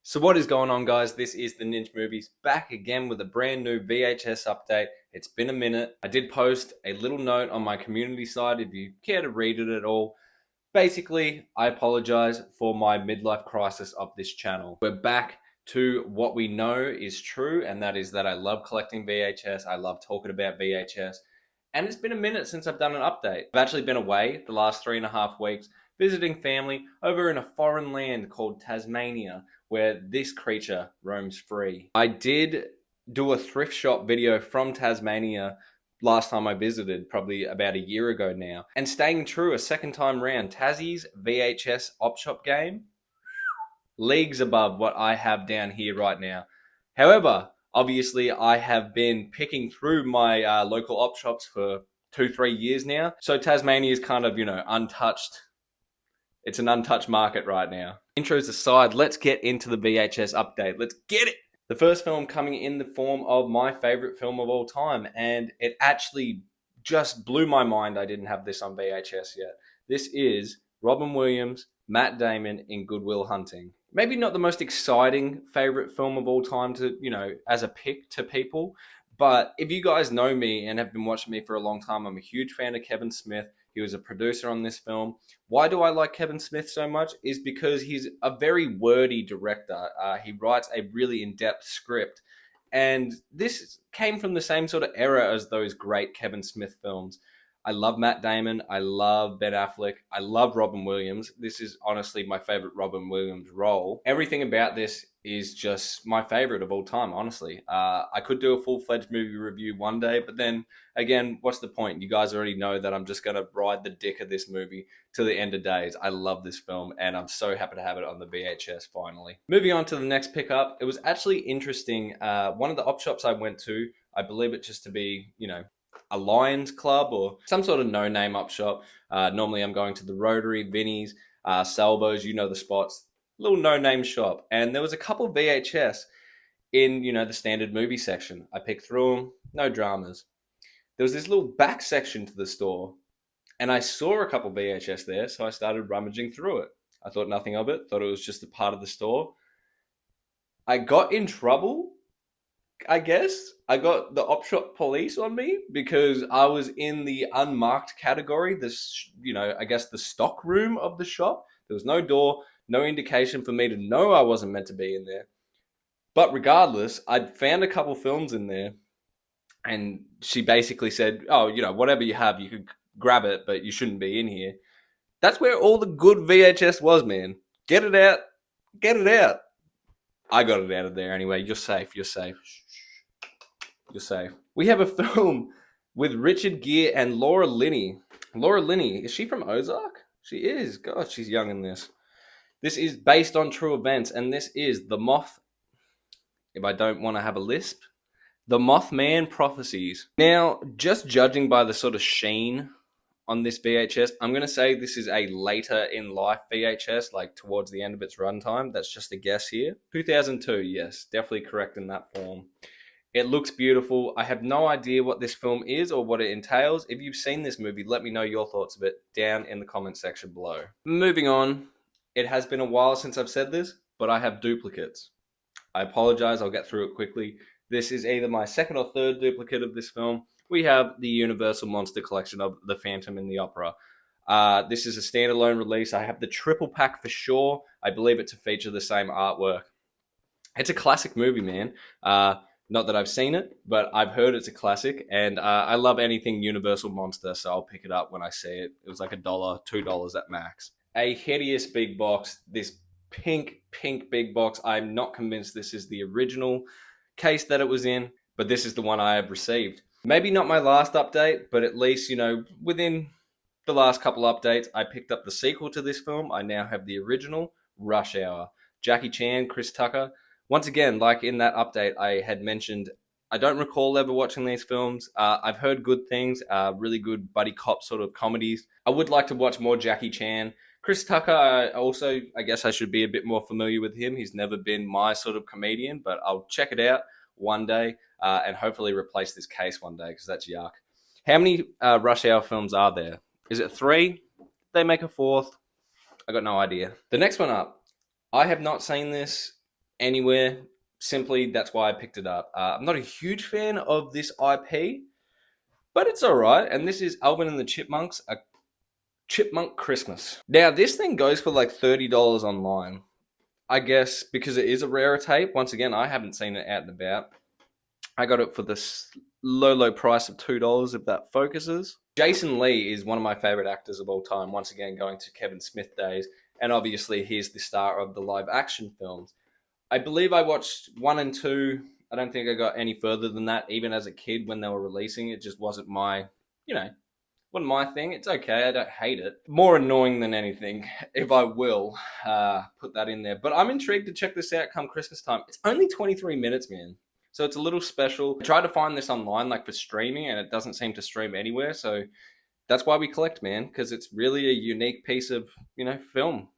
So what is going on, guys? This is the Ninja Movies back again with a brand new VHS update. It's been a minute. I did post a little note on my community side if you care to read it at all. Basically, I apologize for my midlife crisis of this channel. We're back to what we know is true, and that is that I love collecting VHS. I love talking about VHS. And it's been a minute since I've done an update. I've actually been away the last 3.5 weeks visiting family over in a foreign land called Tasmania, where this creature roams free. I did do a thrift shop video from Tasmania last time I visited, probably about a year ago now. And staying true a second time round, Tassie's VHS op shop game, leagues above what I have down here right now. However, obviously I have been picking through my local op shops for 2-3 years now. So Tasmania is kind of, untouched. It's an untouched market right now. Intros aside, let's get into the VHS update. Let's get it! The first film coming in the form of my favorite film of all time, and it actually just blew my mind I didn't have this on VHS yet. This is Robin Williams, Matt Damon in Good Will Hunting. Maybe not the most exciting favorite film of all time to, as a pick to people, but if you guys know me and have been watching me for a long time, I'm a huge fan of Kevin Smith. He was a producer on this film. Why do I like Kevin Smith so much? Is because he's a very wordy director. He writes a really in-depth script. And this came from the same sort of era as those great Kevin Smith films. I love Matt Damon. I love Ben Affleck. I love Robin Williams. This is honestly my favorite Robin Williams role. Everything about this is just my favorite of all time, honestly. I could do a full-fledged movie review one day, but then again, what's the point? You guys already know that I'm just going to ride the dick of this movie to the end of days. I love this film, and I'm so happy to have it on the VHS finally. Moving on to the next pickup, it was actually interesting. One of the op shops I went to, I believe it just to be, a Lions Club or some sort of no-name up shop. Normally I'm going to the Rotary, Vinnie's, Salvo's, the spots. Little no-name shop. And there was a couple of VHS in, the standard movie section. I picked through them, no dramas. There was this little back section to the store, and I saw a couple of VHS there, so I started rummaging through it. I thought nothing of it, thought it was just a part of the store. I got in trouble, I guess. I got the op shop police on me because I was in the unmarked category, I guess the stock room of the shop. There was no door, no indication for me to know I wasn't meant to be in there. But regardless, I'd found a couple films in there, and she basically said, oh, whatever you have, you could grab it, but you shouldn't be in here. That's where all the good VHS was, man. Get it out. Get it out. I got it out of there anyway. You're safe. You're safe. You're safe. We have a film with Richard Gere and Laura Linney. Laura Linney, is she from Ozark? She is. God, she's young in this. This is based on true events, and this is The Moth. If I don't want to have a lisp, The Mothman Prophecies. Now, just judging by the sort of sheen on this VHS, I'm going to say this is a later in life VHS, like towards the end of its runtime. That's just a guess here. 2002, yes, definitely correct in that form. It looks beautiful. I have no idea what this film is or what it entails. If you've seen this movie, let me know your thoughts of it down in the comment section below. Moving on, it has been a while since I've said this, but I have duplicates. I apologize, I'll get through it quickly. This is either my second or third duplicate of this film. We have the Universal Monster Collection of The Phantom and the Opera. This is a standalone release. I have the triple pack for sure. I believe it to feature the same artwork. It's a classic movie, man. Not that I've seen it, but I've heard it's a classic, and I love anything Universal Monster, so I'll pick it up when I see it. It was like $1, $2 at max. A hideous big box, this pink big box. I'm not convinced this is the original case that it was in, but this is the one I have received. Maybe not my last update, but at least, within the last couple updates, I picked up the sequel to this film. I now have the original, Rush Hour. Jackie Chan, Chris Tucker. Once again, like in that update I had mentioned, I don't recall ever watching these films. I've heard good things, really good buddy cop sort of comedies. I would like to watch more Jackie Chan. Chris Tucker, I guess I should be a bit more familiar with him. He's never been my sort of comedian, but I'll check it out one day and hopefully replace this case one day because that's yuck. How many Rush Hour films are there? Is it 3? They make a 4th? I got no idea. The next one up, I have not seen this anywhere. Simply, that's why I picked it up. I'm not a huge fan of this IP, but it's all right. And this is Alvin and the Chipmunks, A Chipmunk Christmas. Now, this thing goes for like $30 online. I guess because it is a rarer tape. Once again, I haven't seen it out and about. I got it for this low price of $2, if that focuses. Jason Lee is one of my favorite actors of all time. Once again, going to Kevin Smith days. And obviously, he's the star of the live action films. I believe I watched 1 and 2. I don't think I got any further than that, even as a kid when they were releasing. It just wasn't my, wasn't my thing. It's okay. I don't hate it. More annoying than anything, if I will put that in there. But I'm intrigued to check this out come Christmas time. It's only 23 minutes, man. So it's a little special. I tried to find this online, like for streaming, and it doesn't seem to stream anywhere. So that's why we collect, man, because it's really a unique piece of, film.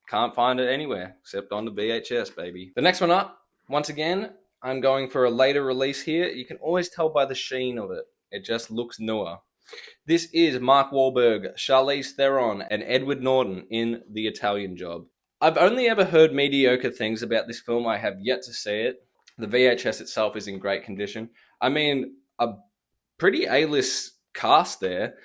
Can't find it anywhere except on the VHS, baby. The next one up, once again, I'm going for a later release here. You can always tell by the sheen of it. It just looks newer. This is Mark Wahlberg, Charlize Theron, and Edward Norton in The Italian Job. I've only ever heard mediocre things about this film. I have yet to see it. The VHS itself is in great condition. I mean, a pretty A-list cast there.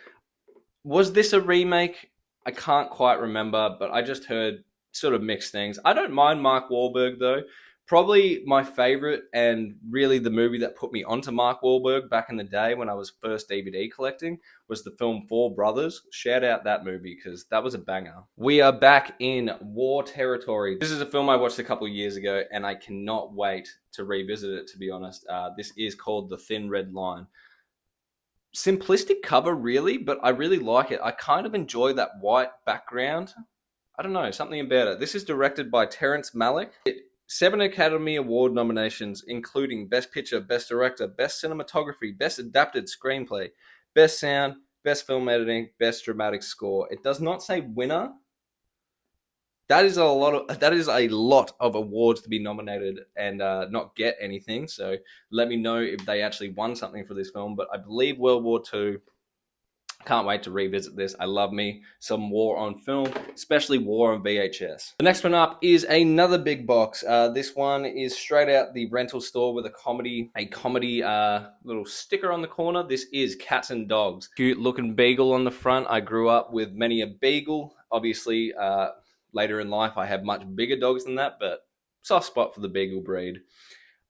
Was this a remake? I can't quite remember, but I just heard sort of mixed things. I don't mind Mark Wahlberg, though. Probably my favorite and really the movie that put me onto Mark Wahlberg back in the day when I was first DVD collecting was the film Four Brothers. Shout out that movie because that was a banger. We are back in war territory. This is a film I watched a couple of years ago and I cannot wait to revisit it, to be honest. This is called The Thin Red Line. Simplistic cover, really, but I really like it. I kind of enjoy that white background. I don't know, something about it. This is directed by Terrence Malick. 7 Academy Award nominations, including Best Picture, Best Director, Best Cinematography, Best Adapted Screenplay, Best Sound, Best Film Editing, Best Dramatic Score. It does not say winner. That is a lot of awards to be nominated and not get anything. So let me know if they actually won something for this film. But I believe World War II. Can't wait to revisit this. I love me some war on film, especially war on VHS. The next one up is another big box. This one is straight out the rental store with a comedy little sticker on the corner. This is Cats and Dogs. Cute looking beagle on the front. I grew up with many a beagle. Obviously, later in life, I have much bigger dogs than that, but soft spot for the beagle breed.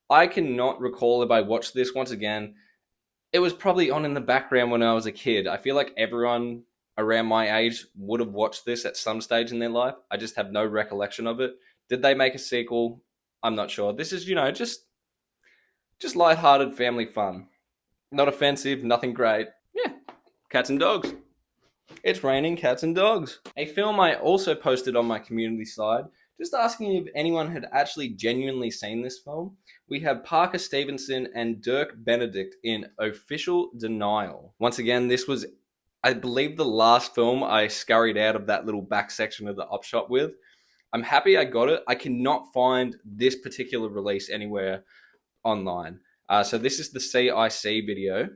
I cannot recall if I watched this once again. It was probably on in the background when I was a kid. I feel like everyone around my age would have watched this at some stage in their life. I just have no recollection of it. Did they make a sequel? I'm not sure. This is, just lighthearted family fun. Not offensive, nothing great. Yeah, cats and dogs. It's raining cats and dogs. A film I also posted on my community side, just asking if anyone had actually genuinely seen this film. We have Parker Stevenson and Dirk Benedict in Official Denial. Once again, this was, I believe, the last film I scurried out of that little back section of the op shop with. I'm happy I got it. I cannot find this particular release anywhere online. So this is the CIC video.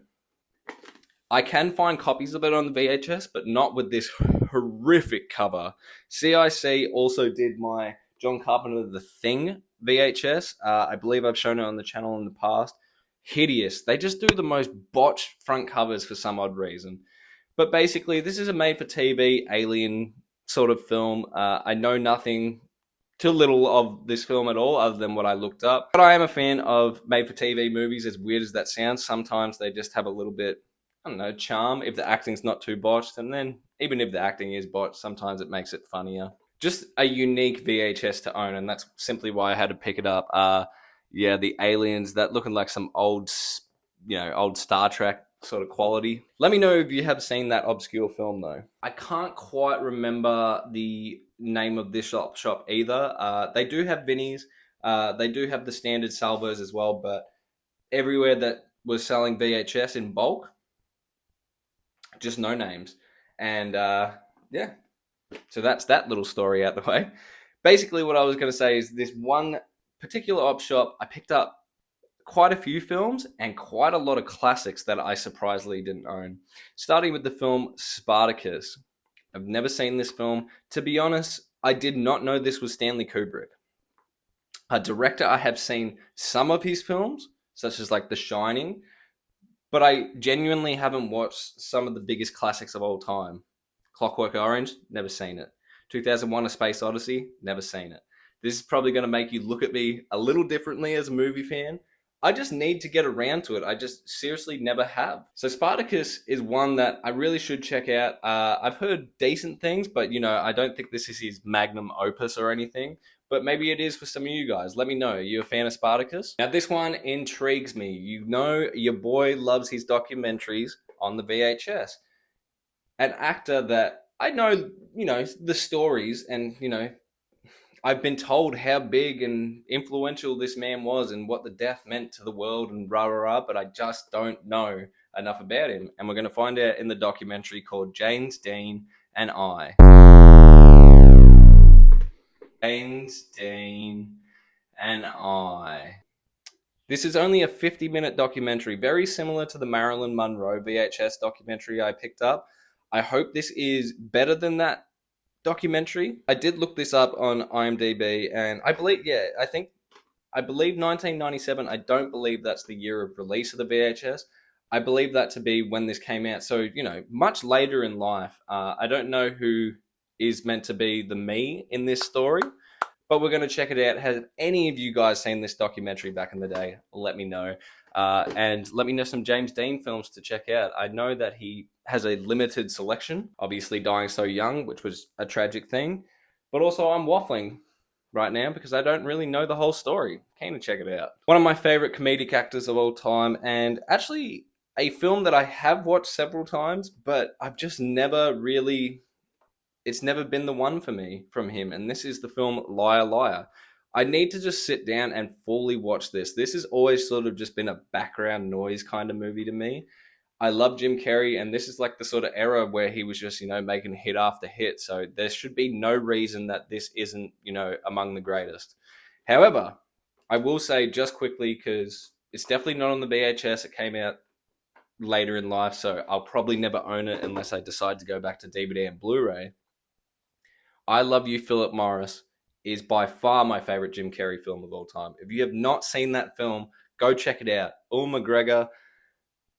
I can find copies of it on the VHS, but not with this horrific cover. CIC also did my John Carpenter The Thing VHS. I believe I've shown it on the channel in the past. Hideous. They just do the most botched front covers for some odd reason. But basically, this is a made-for-TV alien sort of film. I know nothing too little of this film at all other than what I looked up. But I am a fan of made-for-TV movies, as weird as that sounds. Sometimes they just have a little bit, I don't know, charm if the acting's not too botched. And then even if the acting is botched, sometimes it makes it funnier. Just a unique VHS to own, and that's simply why I had to pick it up. Yeah, the aliens, that looking like some old Star Trek sort of quality. Let me know if you have seen that obscure film, though. I can't quite remember the name of this shop either. They do have Vinnie's. They do have the standard salvos as well, but everywhere that was selling VHS in bulk, just no names. And yeah, so that's that little story out the way. Basically, what I was going to say is this one particular op shop, I picked up quite a few films and quite a lot of classics that I surprisingly didn't own. Starting with the film Spartacus. I've never seen this film. To be honest, I did not know this was Stanley Kubrick. A director, I have seen some of his films, such as like The Shining, but I genuinely haven't watched some of the biggest classics of all time. Clockwork Orange, never seen it. 2001: A Space Odyssey, never seen it. This is probably going to make you look at me a little differently as a movie fan. I just need to get around to it. I just seriously never have. So Spartacus is one that I really should check out. I've heard decent things, but I don't think this is his magnum opus or anything. But maybe it is for some of you guys. Let me know. Are you a fan of Spartacus? Now, this one intrigues me. Your boy loves his documentaries on the VHS. An actor that I know, the stories, and, I've been told how big and influential this man was and what the death meant to the world and rah rah rah, but I just don't know enough about him. And we're going to find out in the documentary called James Dean and I. James Dean and I. This is only a 50-minute documentary, very similar to the Marilyn Monroe VHS documentary I picked up. I hope this is better than that documentary. I did look this up on IMDb, and I believe 1997. I don't believe that's the year of release of the VHS. I believe that to be when this came out. So, much later in life. I don't know who is meant to be the me in this story, but we're going to check it out. Have any of you guys seen this documentary back in the day? Let me know. And let me know some James Dean films to check out. I know that he has a limited selection, obviously dying so young, which was a tragic thing. But also, I'm waffling right now because I don't really know the whole story. Keen to check it out. One of my favorite comedic actors of all time, and actually a film that I have watched several times, but I've just never really it's never been the one for me from him, and this is the film Liar Liar. I need to just sit down and fully watch this. This has always sort of just been a background noise kind of movie to me. I love Jim Carrey, and this is like the sort of era where he was just, making hit after hit. So there should be no reason that this isn't, among the greatest. However, I will say just quickly, because it's definitely not on the VHS. It came out later in life, so I'll probably never own it unless I decide to go back to DVD and Blu-ray. I Love You, Philip Morris is by far my favorite Jim Carrey film of all time. If you have not seen that film, go check it out. Ewan McGregor,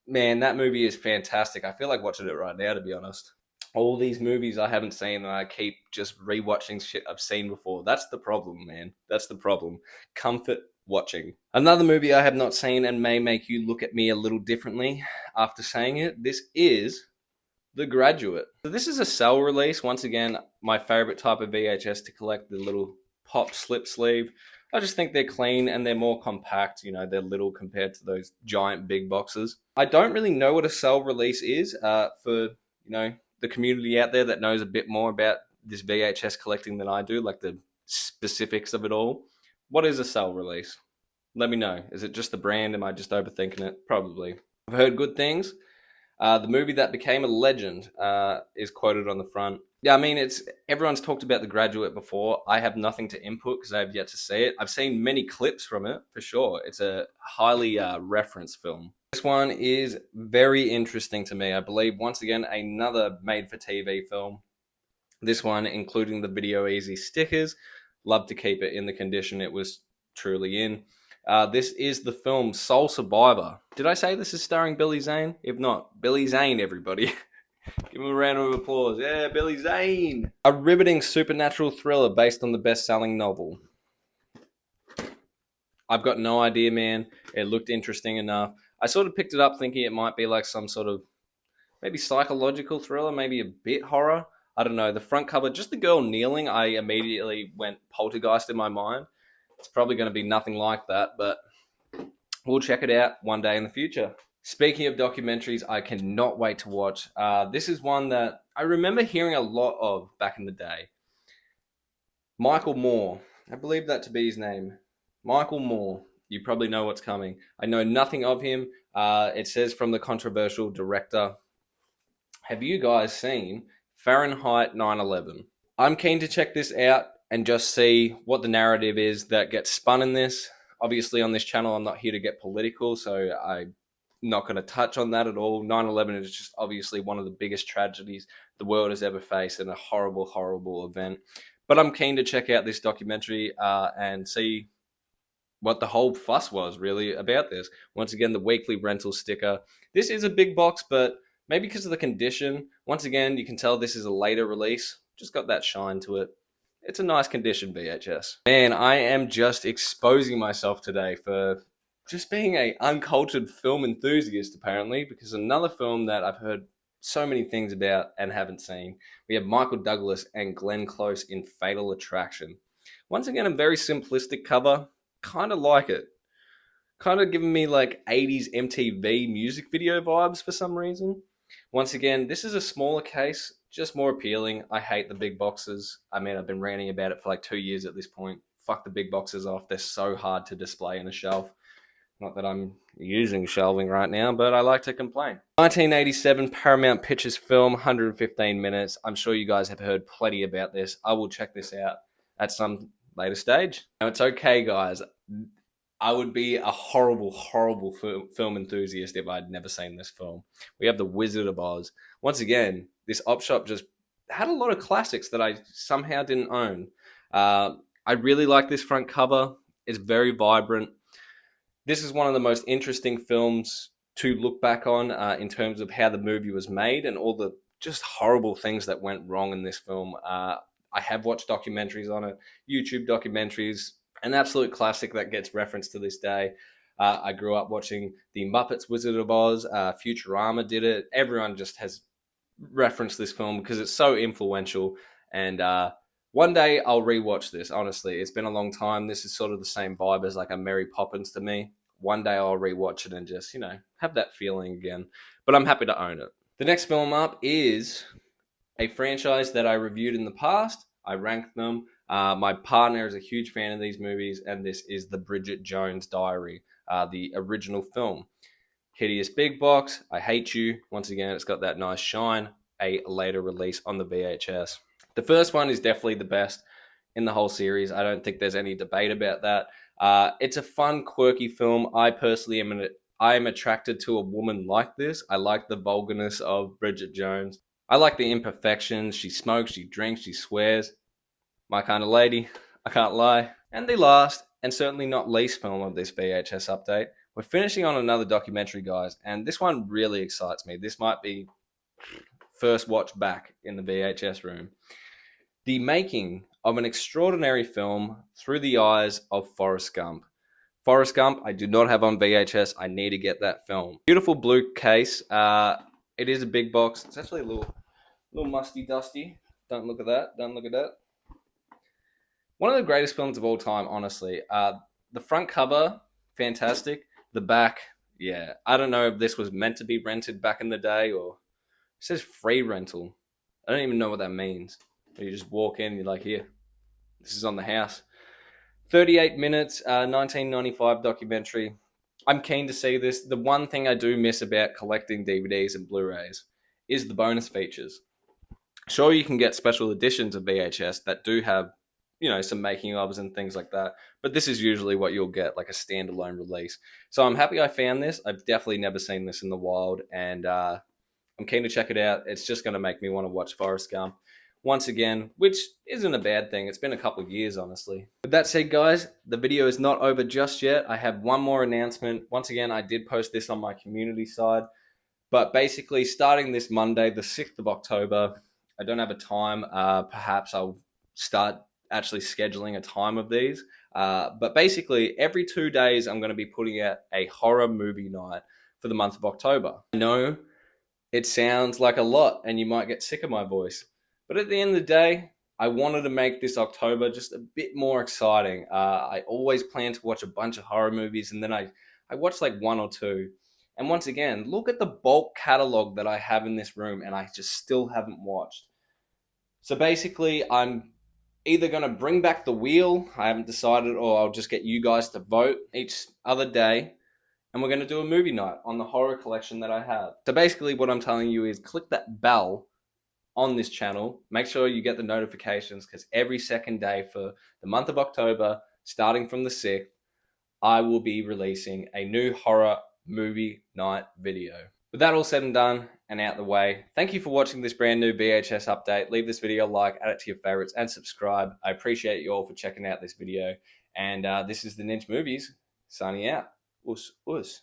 man, that movie is fantastic. I feel like watching it right now, to be honest. All these movies I haven't seen, and I keep just rewatching shit I've seen before. That's the problem, man. That's the problem. Comfort watching. Another movie I have not seen and may make you look at me a little differently after saying it. This is the Graduate. So this is a cell release. Once again, my favorite type of VHS to collect, the little pop slip sleeve. I just think they're clean and they're more compact. They're little compared to those giant big boxes. I don't really know what a cell release is for, the community out there that knows a bit more about this VHS collecting than I do, like the specifics of it all. What is a cell release? Let me know. Is it just the brand? Am I just overthinking it? Probably. I've heard good things. The movie that became a legend is quoted on the front. Yeah, I mean, everyone's talked about The Graduate before. I have nothing to input because I have yet to see it. I've seen many clips from it, for sure. It's a highly referenced film. This one is very interesting to me. I believe, once again, another made-for-TV film. This one, including the Video Easy stickers. Love to keep it in the condition it was truly in. This is the film Soul Survivor. Did I say this is starring Billy Zane? If not, Billy Zane, everybody. Give him a round of applause. Yeah, Billy Zane. A riveting supernatural thriller based on the best-selling novel. I've got no idea, man. It looked interesting enough. I sort of picked it up thinking it might be like some sort of maybe psychological thriller, maybe a bit horror. I don't know. The front cover, just the girl kneeling, I immediately went Poltergeist in my mind. It's probably going to be nothing like that, but we'll check it out one day in the future. Speaking of documentaries, I cannot wait to watch. This is one that I remember hearing a lot of back in the day. Michael Moore. I believe that to be his name. Michael Moore. You probably know what's coming. I know nothing of him. It says from the controversial director. Have you guys seen Fahrenheit 9/11? I'm keen to check this out and just see what the narrative is that gets spun in this. Obviously, on this channel, I'm not here to get political, so I'm not going to touch on that at all. 9/11 is just obviously one of the biggest tragedies the world has ever faced and a horrible, horrible event. But I'm keen to check out this documentary and see what the whole fuss was really about this. Once again, the weekly rental sticker. This is a big box, but maybe because of the condition, once again, you can tell this is a later release. Just got that shine to it. It's a nice condition VHS. Man, I am just exposing myself today for just being a uncultured film enthusiast, apparently, because another film that I've heard so many things about and haven't seen. We have Michael Douglas and Glenn Close in Fatal Attraction. Once again, a very simplistic cover. Kind of like it. Kind of giving me like 80s MTV music video vibes for some reason. Once again, this is a smaller case, just more appealing. I hate the big boxes. I mean, I've been ranting about it for like 2 years at this point. Fuck the big boxes off. They're so hard to display in a shelf. Not that I'm using shelving right now, but I like to complain. 1987 Paramount Pictures film, 115 minutes. I'm sure you guys have heard plenty about this. I will check this out at some later stage. Now, it's okay, guys. I would be a horrible, horrible film enthusiast if I'd never seen this film. We have The Wizard of Oz. Once again, this op shop just had a lot of classics that I somehow didn't own. I really like this front cover. It's very vibrant. This is one of the most interesting films to look back on in terms of how the movie was made and all the just horrible things that went wrong in this film. I have watched documentaries on it, YouTube documentaries, an absolute classic that gets referenced to this day. I grew up watching The Muppets Wizard of Oz. Futurama did it. Everyone just has referenced this film because it's so influential. And one day I'll rewatch this, honestly. It's been a long time. This is sort of the same vibe as like a Mary Poppins to me. One day I'll rewatch it and just, have that feeling again. But I'm happy to own it. The next film up is a franchise that I reviewed in the past. I ranked them. My partner is a huge fan of these movies, and this is the Bridget Jones Diary, the original film. Hideous big box. I hate you. Once again, it's got that nice shine. A later release on the VHS. The first one is definitely the best in the whole series. I don't think there's any debate about that. It's a fun, quirky film. I personally am attracted to a woman like this. I like the vulgarness of Bridget Jones. I like the imperfections. She smokes, she drinks, she swears. My kind of lady, I can't lie. And the last, and certainly not least film of this VHS update, we're finishing on another documentary, guys, and this one really excites me. This might be first watch back in the VHS room. The making of an extraordinary film through the eyes of Forrest Gump. Forrest Gump, I do not have on VHS. I need to get that film. Beautiful blue case. It is a big box. It's actually a little musty dusty. Don't look at that. Don't look at that. One of the greatest films of all time, honestly. The front cover, fantastic. The back, yeah. I don't know if this was meant to be rented back in the day or it says free rental. I don't even know what that means. You just walk in and you're like, here, this is on the house. 38 minutes, 1995 documentary. I'm keen to see this. The one thing I do miss about collecting DVDs and Blu-rays is the bonus features. Sure, you can get special editions of VHS that do have, some making ofs and things like that. But this is usually what you'll get, like a standalone release. So I'm happy I found this. I've definitely never seen this in the wild, and I'm keen to check it out. It's just going to make me want to watch Forrest Gump once again, which isn't a bad thing. It's been a couple of years, honestly. With that said, guys, the video is not over just yet. I have one more announcement. Once again, I did post this on my community side, but basically starting this Monday, the 6th of October, I don't have a time. Perhaps I'll start actually scheduling a time of these. But basically, every 2 days, I'm going to be putting out a horror movie night for the month of October. I know it sounds like a lot, and you might get sick of my voice. But at the end of the day, I wanted to make this October just a bit more exciting. I always plan to watch a bunch of horror movies, and then I watch like one or two. And once again, look at the bulk catalog that I have in this room, and I just still haven't watched. So basically, I'm either going to bring back the wheel, I haven't decided, or I'll just get you guys to vote each other day, and we're going to do a movie night on the horror collection that I have. So basically what I'm telling you is click that bell on this channel. Make sure you get the notifications, because every second day for the month of October, starting from the 6th, I will be releasing a new horror movie night video. With that all said and done and out the way, thank you for watching this brand new VHS update. Leave this video a like, add it to your favorites, and subscribe. I appreciate you all for checking out this video, And this is the Ninja Movies signing out. Us, us.